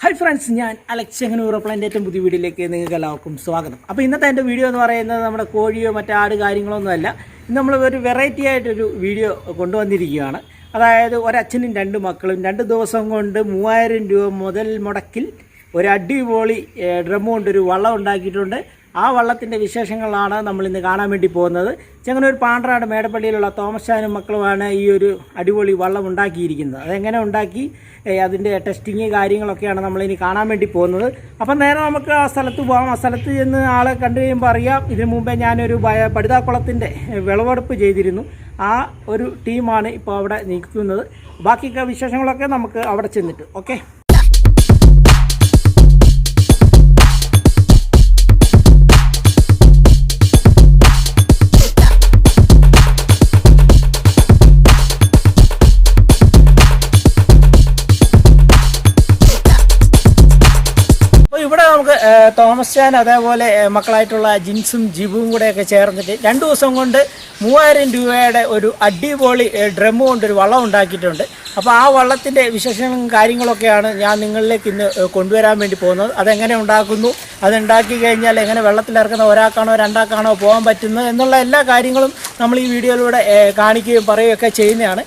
Hi friends, I am Alex Chengannur. Planetary video videoയിലേക്ക് നിങ്ങൾക്ക് എല്ലാവർക്കും സ്വാഗതം. അപ്പോൾ ഇന്നത്തെ എൻ്റെ വീഡിയോ എന്ന് പറയുന്നത് നമ്മുടെ കോഴിയോ മറ്റു ആട് കാര്യങ്ങളൊന്നുമല്ല. ഇന്ന് നമ്മൾ ഒരു വെറൈറ്റി ആയിട്ടൊരു വീഡിയോ കൊണ്ടുവന്നിരിക്കുകയാണ്. അതായത് ഒരച്ഛനും രണ്ട് മക്കളും 2 ദിവസം കൊണ്ട് 3000 രൂപ മുതൽ മുടക്കിൽ ഒരു അടിപൊളി ഡ്രം കൊണ്ട് ഒരു വള്ളം ഉണ്ടാക്കിയിട്ടുണ്ട്. ആ വള്ളത്തിൻ്റെ വിശേഷങ്ങളാണ് നമ്മൾ ഇന്ന് കാണാൻ വേണ്ടി പോകുന്നത്. ചെങ്ങന്നൂർ പാണ്ഡ്രാട് മേടപ്പള്ളിയിലുള്ള തോമസ് മക്കളുമാണ് ഈ ഒരു അടിപൊളി വള്ളം ഉണ്ടാക്കിയിരിക്കുന്നത്. അതെങ്ങനെ ഉണ്ടാക്കി അതിൻ്റെ ടെസ്റ്റിങ് കാര്യങ്ങളൊക്കെയാണ് നമ്മളിനി കാണാൻ വേണ്ടി പോകുന്നത്. അപ്പം നേരെ നമുക്ക് ആ സ്ഥലത്ത് പോകാം. ആ സ്ഥലത്ത് ചെന്ന് ആളെ കണ്ടു കഴിയുമ്പോൾ അറിയാം. ഇതിനു മുമ്പേ ഞാനൊരു പടുതാക്കുളത്തിൻ്റെ വിളവെടുപ്പ് ചെയ്തിരുന്നു. ആ ഒരു ടീമാണ് ഇപ്പോൾ അവിടെ നിൽക്കുന്നത്. ബാക്കിയൊക്കെ വിശേഷങ്ങളൊക്കെ നമുക്ക് അവിടെ ചെന്നിട്ട് ഓക്കെ. ഇവിടെ നമുക്ക് തോമസ് ചാൻ അതേപോലെ മക്കളായിട്ടുള്ള ജിൻസും ജിബും കൂടെയൊക്കെ ചേർന്നിട്ട് 2 ദിവസം കൊണ്ട് 3000 രൂപയുടെ ഒരു അടിപൊളി ഡ്രം കൊണ്ടൊരു വള്ളം ഉണ്ടാക്കിയിട്ടുണ്ട്. അപ്പോൾ ആ വള്ളത്തിൻ്റെ വിശേഷങ്ങളും കാര്യങ്ങളൊക്കെയാണ് ഞാൻ നിങ്ങളിലേക്ക് ഇന്ന് കൊണ്ടുവരാൻ വേണ്ടി പോകുന്നത്. അതെങ്ങനെ ഉണ്ടാക്കുന്നു, അതുണ്ടാക്കി കഴിഞ്ഞാൽ എങ്ങനെ വെള്ളത്തിലിറക്കുന്ന ഒരാൾക്കാണോ രണ്ടാൾക്കാണോ പോകാൻ പറ്റുന്നത് എന്നുള്ള എല്ലാ കാര്യങ്ങളും നമ്മൾ ഈ വീഡിയോയിലൂടെ കാണിക്കുകയും പറയുകയൊക്കെ ചെയ്യുന്നതാണ്.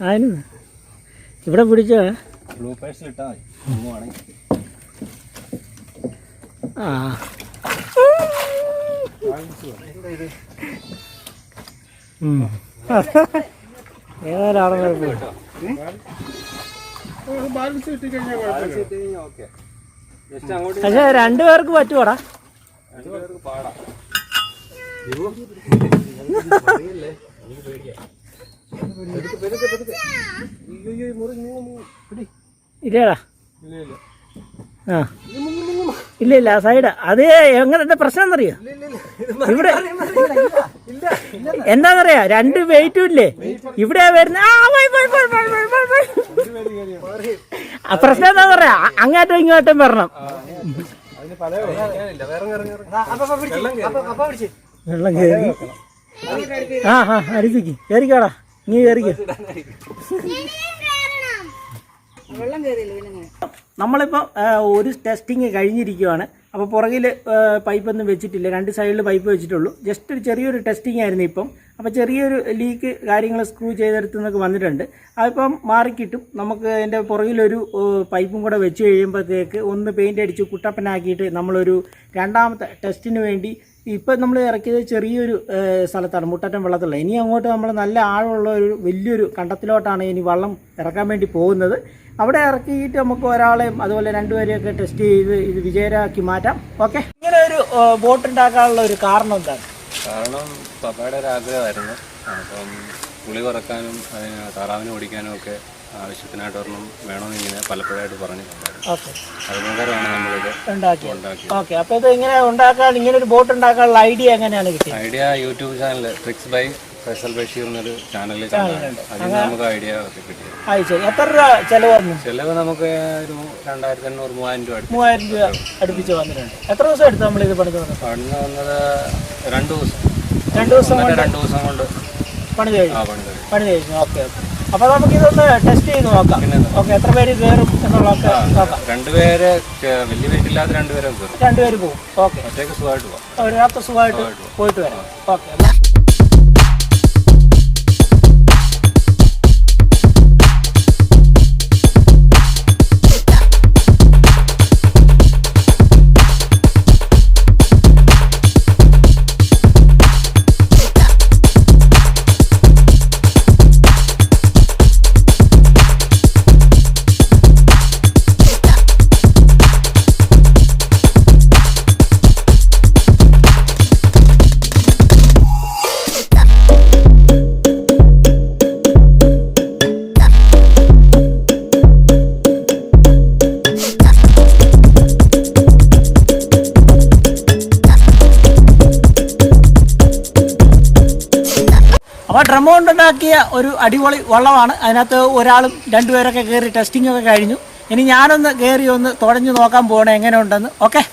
അതിന് ഇവിടെ പിടിച്ച ആ ഏതായാലും പക്ഷെ 2 പേർക്ക് പറ്റുവാടാ. ഇല്ലേടാ ആ ഇല്ല സൈഡാ. അത് എങ്ങനെ പ്രശ്നം എന്നറിയോ? ഇവിടെ എന്താന്നറിയാ 2 വെയിറ്റും ഇല്ലേ ഇവിടെ വരുന്ന. പ്രശ്നം എന്താന്ന് പറയാ അങ്ങോട്ടും ഇങ്ങോട്ടും വരണം. വെള്ളം കയറി അടിപ്പിക്ക് കയറിക്കോടാ നീ കയറിക്ക. നമ്മളിപ്പം ഒരു ടെസ്റ്റിങ് കഴിഞ്ഞിരിക്കുവാണ്. അപ്പോൾ പുറകിൽ പൈപ്പൊന്നും വെച്ചിട്ടില്ല, 2 സൈഡിൽ പൈപ്പ് വെച്ചിട്ടുള്ളൂ. ജസ്റ്റ് ഒരു ചെറിയൊരു ടെസ്റ്റിംഗ് ആയിരുന്നു ഇപ്പം. അപ്പോൾ ചെറിയൊരു ലീക്ക് കാര്യങ്ങൾ സ്ക്രൂ ചെയ്തെടുത്ത് നിന്നൊക്കെ വന്നിട്ടുണ്ട്. അതിപ്പം മാറിക്കിട്ടും. നമുക്ക് അതിൻ്റെ പുറകിലൊരു പൈപ്പും കൂടെ വെച്ച് കഴിയുമ്പോഴത്തേക്ക് ഒന്ന് പെയിൻ്റ് അടിച്ച് കുട്ടപ്പനാക്കിയിട്ട് നമ്മളൊരു 2ാമത്തെ ടെസ്റ്റിന് വേണ്ടി ഇപ്പം നമ്മൾ ഇറക്കിയത് ചെറിയൊരു സ്ഥലത്താണ്, മുട്ടറ്റം വെള്ളത്തിലുള്ള. ഇനി അങ്ങോട്ട് നമ്മൾ നല്ല ആഴമുള്ള ഒരു വലിയൊരു കണ്ടത്തിലോട്ടാണ് ഇനി വെള്ളം ഇറക്കാൻ വേണ്ടി പോകുന്നത്. അവിടെ ഇറക്കിയിട്ട് നമുക്ക് ഒരാളെയും അതുപോലെ 2 പേരെയൊക്കെ ടെസ്റ്റ് ചെയ്ത് ഇത് വിജയരാക്കി മാറ്റാം. ഓക്കെ. ഇങ്ങനെ ഒരു ബോട്ട് ഉണ്ടാക്കാനുള്ള ഒരു കാരണം എന്താണ്? കാരണം പപ്പയുടെ ഒരു ആഗ്രഹമായിരുന്നു. അപ്പം പുളി കുറക്കാനും താറാവിനെ ഓടിക്കാനും ഒക്കെ ആവശ്യത്തിനായിട്ട് ഒരെണ്ണം വേണമെന്നിങ്ങനെ പലപ്പോഴായിട്ട് പറഞ്ഞിട്ടുണ്ടായിരുന്നു. അതുകൊണ്ടാണ് നമ്മളിത് ഉണ്ടാക്കിയത്. ഓക്കെ. അപ്പോൾ ഇത് ഇങ്ങനെ ഉണ്ടാക്കാൻ, ഇങ്ങനെ ഒരു ബോട്ട് ഉണ്ടാക്കാനുള്ള ഐഡിയ എങ്ങനെയാണ് കിട്ടിയത്? Idea YouTube channel tricks by Faisal Basheer എന്നൊരു ചാനലിൽ അതിൽ നമുക്ക് ഐഡിയ കിട്ടിയത്. എത്ര രൂപ ചെലവ്? ചെലവ് നമുക്ക് ഒരു 2500-3000 രൂപ അടുപ്പിച്ച് വന്നിട്ടുണ്ട്. എത്ര ദിവസം എടുത്തു നമ്മൾ ഇത് പണിത് വന്നത്? 2 ദിവസം. 2 ദിവസം കൊണ്ട് പണി കഴിഞ്ഞു. ഓക്കെ. അപ്പോൾ നമുക്ക് ഇതൊന്ന് ടെസ്റ്റ് ചെയ്ത് നോക്കാം. ഓക്കെ. എത്ര പേര് കയറും എന്നുള്ളതൊക്കെ നോക്കാം. 2 പേര് വലിയ വെയിറ്റില്ലാത്ത 2 പേരും കയറും. 2 പേര് പോകും. ഓക്കെ. ഒറ്റയ്ക്ക് സുഖമായിട്ട് പോകാം. ഒരു രാത്രി സുഖമായിട്ട് പോയിട്ട് വരാം. ഓക്കെ. അപ്പോൾ ഡ്രം കൊണ്ടുണ്ടാക്കിയ ഒരു അടിപൊളി വള്ളമാണ്. അതിനകത്ത് ഒരാളും 2 പേരൊക്കെ കയറി ടെസ്റ്റിംഗ് ഒക്കെ കഴിഞ്ഞു. ഇനി ഞാനൊന്ന് കയറി ഒന്ന് തുഴഞ്ഞു നോക്കാൻ പോകണേ എങ്ങനെ ഉണ്ടെന്ന്. ഓക്കെ.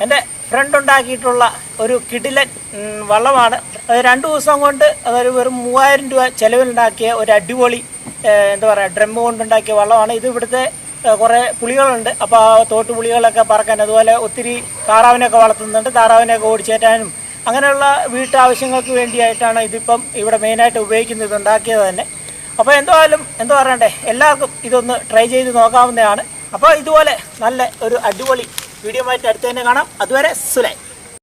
എൻ്റെ ഫ്രണ്ട് ഉണ്ടാക്കിയിട്ടുള്ള ഒരു കിടിലൻ വള്ളമാണ്. 2 ദിവസം കൊണ്ട് അതൊരു വെറും 3000 രൂപ ചിലവിലുണ്ടാക്കിയ ഒരു അടിപൊളി എന്താ പറയുക ഡ്രം കൊണ്ടുണ്ടാക്കിയ വള്ളമാണ്. ഇത് ഇവിടുത്തെ കുറേ പുളികളുണ്ട്. അപ്പോൾ ആ തോട്ടുപുളികളൊക്കെ പറക്കാൻ, അതുപോലെ ഒത്തിരി താറാവിനെയൊക്കെ വളർത്തുന്നുണ്ട്. താറാവിനെയൊക്കെ ഓടിച്ചേറ്റാനും അങ്ങനെയുള്ള വീട്ടാവശ്യങ്ങൾക്ക് വേണ്ടിയായിട്ടാണ് ഇതിപ്പം ഇവിടെ മെയിനായിട്ട് ഉപയോഗിക്കുന്നത്, ഇതുണ്ടാക്കിയത് തന്നെ. അപ്പോൾ എന്തായാലും എന്താ പറയണ്ടേ, എല്ലാവർക്കും ഇതൊന്ന് ട്രൈ ചെയ്ത് നോക്കാവുന്നതാണ്. അപ്പോൾ ഇതുപോലെ നല്ല ഒരു അടിപൊളി വീഡിയോ ആയിട്ട് അടുത്ത് തന്നെ കാണാം. അതുവരെ സുലൈ.